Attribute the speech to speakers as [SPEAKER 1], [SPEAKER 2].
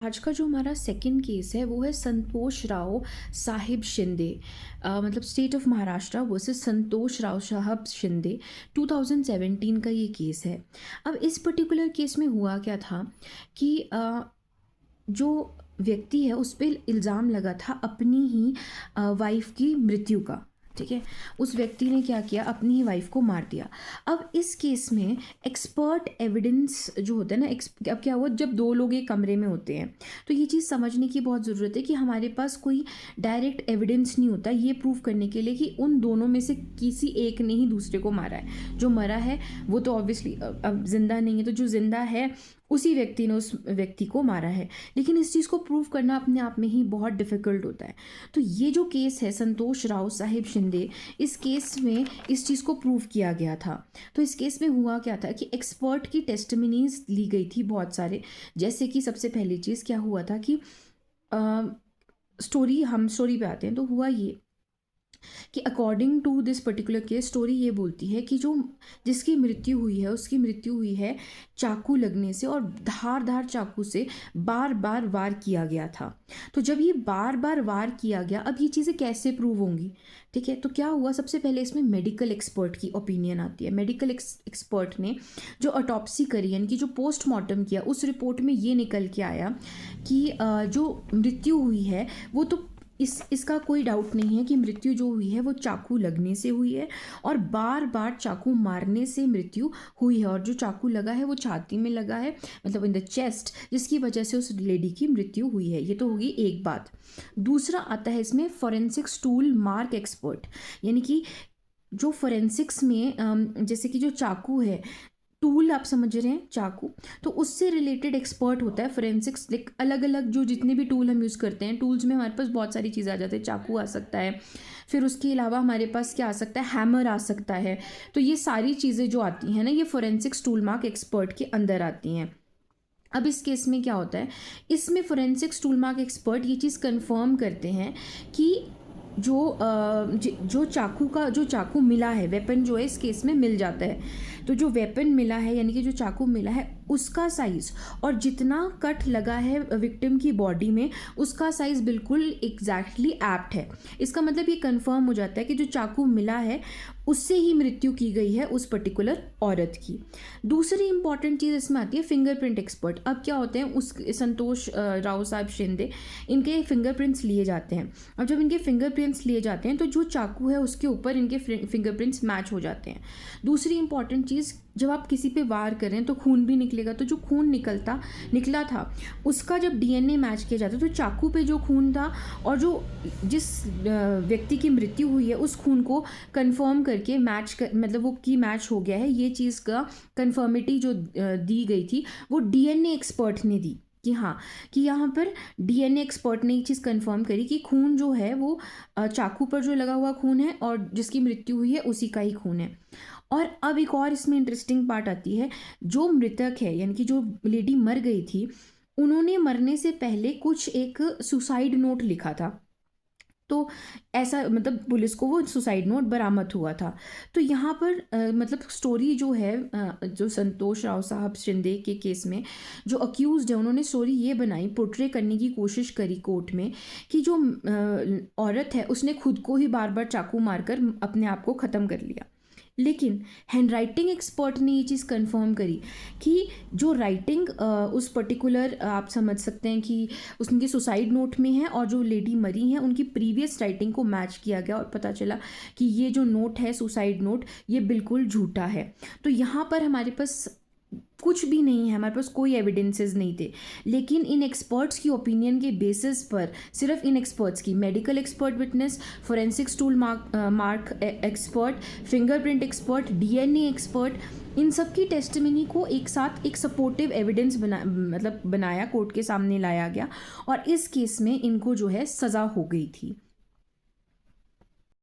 [SPEAKER 1] आज का जो हमारा सेकंड केस है वो है संतोष राव साहिब शिंदे, मतलब स्टेट ऑफ महाराष्ट्र वर्सेस संतोष राव साहब शिंदे। 2017 का ये केस है। अब इस पर्टिकुलर केस में हुआ क्या था कि जो व्यक्ति है उस पे इल्ज़ाम लगा था अपनी ही वाइफ की मृत्यु का। ठीक है, उस व्यक्ति ने क्या किया, अपनी ही वाइफ को मार दिया। अब इस केस में एक्सपर्ट एविडेंस जो होता है ना, अब क्या हुआ, जब दो लोग एक कमरे में होते हैं तो ये चीज़ समझने की बहुत ज़रूरत है कि हमारे पास कोई डायरेक्ट एविडेंस नहीं होता ये प्रूव करने के लिए कि उन दोनों में से किसी एक ने ही दूसरे को मारा है। जो मरा है वो तो ऑब्वियसली अब जिंदा नहीं है, तो जो जिंदा है उसी व्यक्ति ने उस व्यक्ति को मारा है। लेकिन इस चीज़ को प्रूव करना अपने आप में ही बहुत डिफ़िकल्ट होता है। तो ये जो केस है संतोष राव साहिब शिंदे, इस केस में इस चीज़ को प्रूव किया गया था। तो इस केस में हुआ क्या था कि एक्सपर्ट की टेस्टिमनीज ली गई थी बहुत सारे। जैसे कि सबसे पहली चीज़ क्या हुआ था कि स्टोरी पे आते हैं। तो हुआ ये कि according to this particular case, story ये बोलती है कि जो जिसकी मृत्यु हुई है उसकी मृत्यु हुई है चाकू लगने से, और धारदार चाकू से बार बार वार किया गया था। तो जब ये बार बार वार किया गया, अब ये चीज़ें कैसे प्रूव होंगी? ठीक है, तो क्या हुआ, सबसे पहले इसमें मेडिकल एक्सपर्ट की ओपिनियन आती है। मेडिकल एक्सपर्ट ने जो ऑटोप्सी करी, यानी कि जो पोस्टमार्टम किया, उस रिपोर्ट में ये निकल के आया कि जो मृत्यु हुई है वो तो इसका कोई डाउट नहीं है कि मृत्यु जो हुई है वो चाकू लगने से हुई है, और बार बार चाकू मारने से मृत्यु हुई है। और जो चाकू लगा है वो छाती में लगा है, मतलब इन द चेस्ट, जिसकी वजह से उस लेडी की मृत्यु हुई है। ये तो होगी एक बात। दूसरा आता है इसमें फॉरेंसिक स्टूल मार्क एक्सपर्ट, यानी कि जो फॉरेंसिक्स में जैसे कि जो चाकू है, टूल आप समझ रहे हैं, चाकू, तो उससे रिलेटेड एक्सपर्ट होता है फोरेंसिक्स। लाइक अलग अलग जो जितने भी टूल हम यूज़ करते हैं, टूल्स में हमारे पास बहुत सारी चीज़ें आ जाती है। चाकू आ सकता है, फिर उसके अलावा हमारे पास क्या आ सकता है, हैमर आ सकता है। तो ये सारी चीज़ें जो आती हैं ना, ये फोरेंसिक्स टूल मार्क एक्सपर्ट के अंदर आती हैं। अब इस केस में क्या होता है, इसमें फोरेंसिक्स टूल मार्क एक्सपर्ट ये चीज़ कंफर्म करते हैं कि जो चाकू मिला है, वेपन जो है इस केस में मिल जाता है। तो जो वेपन मिला है, यानी कि जो चाकू मिला है, उसका साइज़ और जितना कट लगा है विक्टिम की बॉडी में, उसका साइज़ बिल्कुल एग्जैक्टली एप्ट है। इसका मतलब ये कंफर्म हो जाता है कि जो चाकू मिला है उससे ही मृत्यु की गई है उस पर्टिकुलर औरत की। दूसरी इंपॉर्टेंट चीज़ इसमें आती है फिंगरप्रिंट एक्सपर्ट। अब क्या होते हैं, उस संतोष राव साहब शिंदे, इनके फिंगरप्रिंट्स लिए जाते हैं। अब जब इनके फिंगरप्रिंट्स लिए जाते हैं तो जो चाकू है उसके ऊपर इनके फिंगरप्रिंट्स मैच हो जाते हैं। दूसरी इंपॉर्टेंट चीज़, जब आप किसी पे वार करें तो खून भी निकलेगा, तो जो खून निकला था उसका जब डीएनए मैच किया जाता है, तो चाकू पे जो खून था और जो जिस व्यक्ति की मृत्यु हुई है उस खून को कंफर्म करके मतलब वो की मैच हो गया है। ये चीज़ का कंफर्मिटी जो दी गई थी वो डीएनए एक्सपर्ट ने दी कि हाँ, कि यहाँ पर डीएनए एक्सपर्ट ने ये चीज़ कंफर्म करी कि खून जो है वो चाकू पर जो लगा हुआ खून है और जिसकी मृत्यु हुई है उसी का ही खून है। और अब एक और इसमें इंटरेस्टिंग पार्ट आती है, जो मृतक है, यानी कि जो लेडी मर गई थी, उन्होंने मरने से पहले कुछ एक सुसाइड नोट लिखा था। तो ऐसा मतलब पुलिस को वो सुसाइड नोट बरामद हुआ था। तो यहाँ पर मतलब स्टोरी जो है, जो संतोष राव साहब शिंदे के केस में जो अक्यूज्ड है, उन्होंने स्टोरी ये बनाई, पोर्ट्रे करने की कोशिश करी कोर्ट में, कि जो औरत है उसने खुद को ही बार बार चाकू मारकर अपने आप को ख़त्म कर लिया। लेकिन हैंडराइटिंग एक्सपर्ट ने ये चीज़ कंफर्म करी कि जो राइटिंग उस पर्टिकुलर आप समझ सकते हैं कि उसके सुसाइड नोट में है, और जो लेडी मरी हैं उनकी प्रीवियस राइटिंग को मैच किया गया और पता चला कि ये जो नोट है, सुसाइड नोट, ये बिल्कुल झूठा है। तो यहाँ पर हमारे पास कुछ भी नहीं है, हमारे पास कोई एविडेंसेस नहीं थे। लेकिन इन एक्सपर्ट्स की ओपिनियन के बेसिस पर, सिर्फ इन एक्सपर्ट्स की, medical expert witness, forensics tool mark expert, fingerprint expert, DNA expert, इन सब की टेस्टिमनी को एक साथ एक सपोर्टिव एविडेंस बनाया, कोर्ट के सामने लाया गया, और इस केस में इनको जो है सज़ा हो गई थी।